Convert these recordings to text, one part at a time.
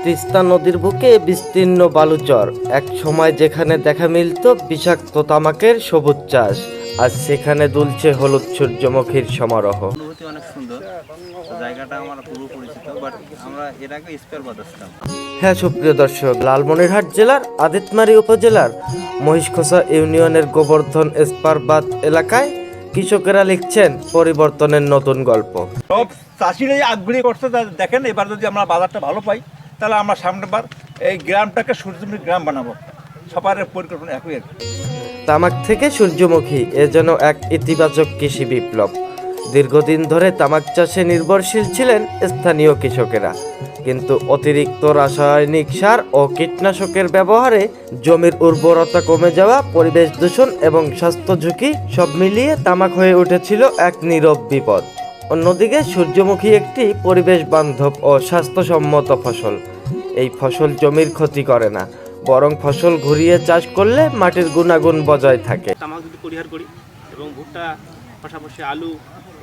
তিস্তা নদীর বুকে বিস্তীর্ণ বালুচর, এক সময় যেখানে দেখা মিলত বিষাক্ত তামাকের সবুজ চাষ, আজ সেখানে দুলছে হলুদ সূর্যমুখীর সমারোহ। অনুভূতি অনেক সুন্দর। জায়গাটা আমার পুরো পরিচিত, বাট আমরা এর আগে স্পেয়ারবাদ আসতাম। হ্যাঁ সুপ্রিয় দর্শক, লালমনিরহাট জেলার আদিতমারী উপজেলার মহিষখোসা ইউনিয়নের গোবর্ধন স্পারবাদ এলাকায় কৃষকেরা লিখছেন পরিবর্তনের নতুন গল্প। সব চাষিরাই আগ্রহী করছে। দেখেন, এবার যদি আমরা বাজারটা ভালো পাই তাহলে আমরা সামনেবার এই গ্রামটাকে সূর্যমুখী গ্রাম বানাবো। সবার পরিকল্পনা একই। তামাক থেকে সূর্যমুখী, এ যেন এক ইতিবাচক কৃষি বিপ্লব। দীর্ঘদিন ধরে তামাক চাষে নির্ভরশীল ছিলেন স্থানীয় কৃষকেরা, কিন্তু অতিরিক্ত রাসায়নিক সার ও কীটনাশকের ব্যবহারে জমির উর্বরতা কমে যাওয়া, পরিবেশ দূষণ এবং স্বাস্থ্য ঝুঁকি সব মিলিয়ে তামাক হয়ে উঠেছিল এক নীরব বিপদ। অন্যদিকে সূর্যমুখী একটি পরিবেশ বান্ধব ও স্বাস্থ্যসম্মত ফসল। এই ফসল জমির ক্ষতি করে না, বরং ফসল ঘুরিয়ে চাষ করলে মাটির গুণাগুণ বজায় থাকে। তামাক যদি পরিহার করি এবং ভুট্টা, পাশাপাশি আলু,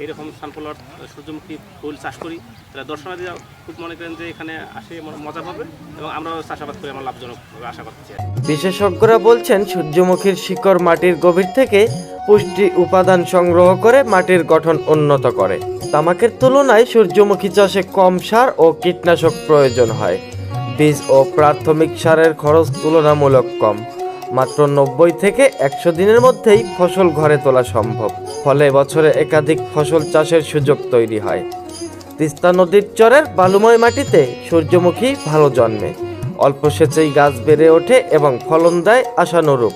এইরকম সানফ্লাওয়ার, সূর্যমুখী ফুল চাষ করি, তাহলে দর্শনার্থীরা খুব মনে করেন যে এখানে আসে মজা পাবে এবং আমরাও চাষাবাদ করে আমরা লাভজনক আশা করতে চাই। বিশেষজ্ঞরা বলছেন সূর্যমুখীর শিকড় মাটির গভীর থেকে পুষ্টি উপাদান সংগ্রহ করে মাটির গঠন উন্নত করে। তামাকের তুলনায় সূর্যমুখী চাষে কম সার ও কীটনাশক প্রয়োজন হয়। বীজ ও প্রাথমিক সারের খরচ তুলনামূলক কম। মাত্র 90 থেকে 100 দিনের মধ্যেই ফসল ঘরে তোলা সম্ভব। ফলে বছরে একাধিক ফসল চাষের সুযোগ তৈরি হয়। তিস্তা নদীর চরের বালুময় মাটিতে সূর্যমুখী ভালো জন্মে। অল্প সেচেই গাছ বেড়ে ওঠে এবং ফলন দেয় আশানুরূপ।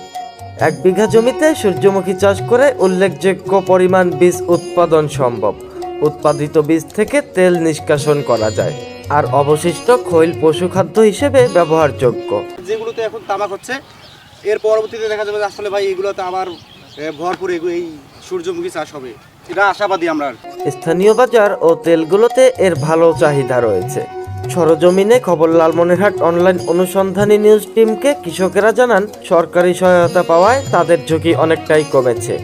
1 বিঘা জমিতে সূর্যমুখী চাষ করে উল্লেখযোগ্য পরিমাণ বীজ উৎপাদন সম্ভব। উৎপাদিত বীজ থেকে তেল নিষ্কাশন করা যায়, আর অবশিষ্ট খৈল পশুখাদ্য হিসেবে ব্যবহারযোগ্য। যেগুলোতে এখন তামাক হচ্ছে, এর পরবর্তীতে দেখা যাবে আসলে ভাই এগুলোতে আবার ভরপুর এই সূর্যমুখী চাষ হবে, এটা আশাবাদী আমরা। স্থানীয় বাজার ও তেলগুলোতে এর ভালো চাহিদা রয়েছে। সরজমিনে খবর লালমনিরহাট অনলাইন অনুসন্ধানী নিউজ টিমকে কৃষকেরা জানান, সরকারি সহায়তা পাওয়ায় তাদের ঝুঁকি অনেকটাই কমেছে।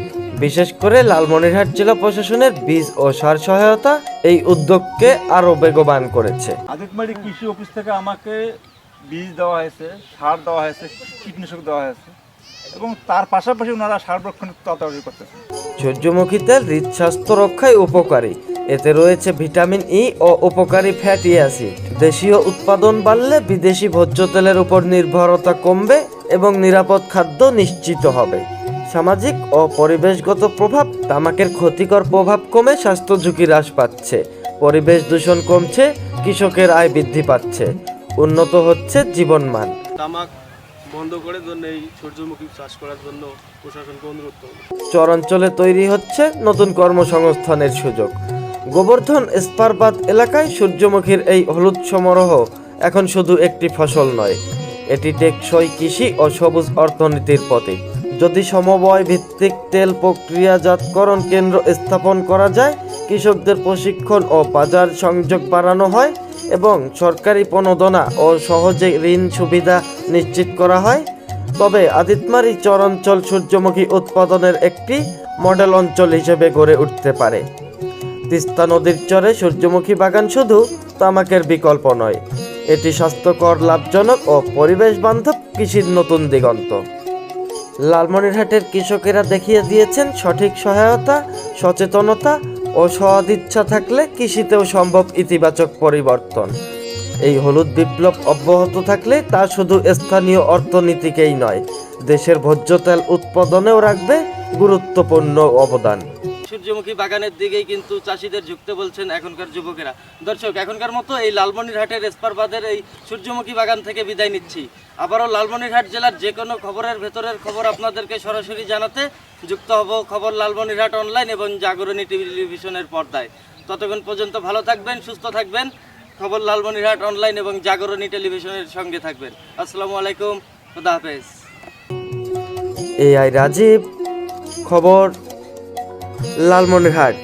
বিশেষ করে লালমনিরহাট জেলা প্রশাসনের বীজ ও সার সহায়তা এই উদ্যোগকে আরও বেগবান করেছে। আদিতমারী কৃষি অফিস থেকে আমাকে বীজ দেওয়া হয়েছে, সার দেওয়া হয়েছে, কীটনাশক দেওয়া হয়েছে এবং তার পাশাপাশি ওনারা সার্বক্ষণিক তদারকি করতেছে। সূর্যমুখী তেল হৃদস্বাস্থ্য রক্ষায় উপকারী। এতে রয়েছে ভিটামিন ই ও উপকারী ফ্যাটি অ্যাসিড। দেশীয় উৎপাদন বাড়লে বিদেশি ভোজ্য তেলের উপর নির্ভরতা কমবে এবং নিরাপদ খাদ্য নিশ্চিত হবে। সামাজিক ও পরিবেশগত প্রভাব, তামাকের ক্ষতিকর প্রভাব কমে স্বাস্থ্য ঝুঁকি হ্রাস পাচ্ছে, পরিবেশ দূষণ কমছে, কৃষকের আয় বৃদ্ধি পাচ্ছে, উন্নত হচ্ছে জীবনমান। তামাক বন্ধ করে জন্য এই সূর্যমুখী চাষ করার জন্য প্রশাসনকে অনুরোধ করব। চর অঞ্চলে তৈরি হচ্ছে নতুন কর্মসংস্থানের সুযোগ। গোবর্ধন স্পারবাদ এলাকায় সূর্যমুখীর এই হলুদ সমারোহ এখন শুধু একটি ফসল নয়, এটি টেকসই কৃষি ও সবুজ অর্থনীতির প্রতীক। যদি সমবায় ভিত্তিক তেল প্রক্রিয়াজাতকরণ কেন্দ্র স্থাপন করা যায়, কৃষকদের প্রশিক্ষণ ও বাজার সংযোগ বাড়ানো হয় এবং সরকারি প্রণোদনা ও সহজে ঋণ সুবিধা নিশ্চিত করা হয়, তবে আদিতমারী চর অঞ্চল সূর্যমুখী উৎপাদনের একটি মডেল অঞ্চল হিসেবে গড়ে উঠতে পারে। তিস্তা নদীর চরে সূর্যমুখী বাগান শুধু তামাকের বিকল্প নয়, এটি স্বাস্থ্যকর, লাভজনক ও পরিবেশ বান্ধব কৃষির নতুন দিগন্ত। লালমনিরহাটের কৃষকেরা দেখিয়ে দিয়েছেন, সঠিক সহায়তা, সচেতনতা ও সদিচ্ছা থাকলে কৃষিতেও সম্ভব ইতিবাচক পরিবর্তন। এই হলুদ বিপ্লব অব্যাহত থাকলে তা শুধু স্থানীয় অর্থনীতিকেই নয়, দেশের ভোজ্য তেল উৎপাদনেও রাখবে গুরুত্বপূর্ণ অবদান। সূর্যমুখী বাগানের দিকেই কিন্তু চাষিদের ঝুঁকতে বলছেন এখনকার যুবকেরা। দর্শক, এখনকার মতো এই লালমনিরহাটের স্পারবাদের এই সূর্যমুখী বাগান থেকে বিদায় নিচ্ছি। আবারও লালমনিরহাট জেলার যে কোনো খবরের ভেতরের খবর আপনাদেরকে সরাসরি জানাতে যুক্ত হব খবর লালমনিরহাট অনলাইন এবং জাগরণী টেলিভিশনের পর্দায়। ততক্ষণ পর্যন্ত ভালো থাকবেন, সুস্থ থাকবেন। খবর লালমনিরহাট অনলাইন এবং জাগরণী টেলিভিশনের সঙ্গে থাকবেন। আসসালামু আলাইকুম, খুদা হাফেজ। AI রাজীব, খবর লালমনিরহাট।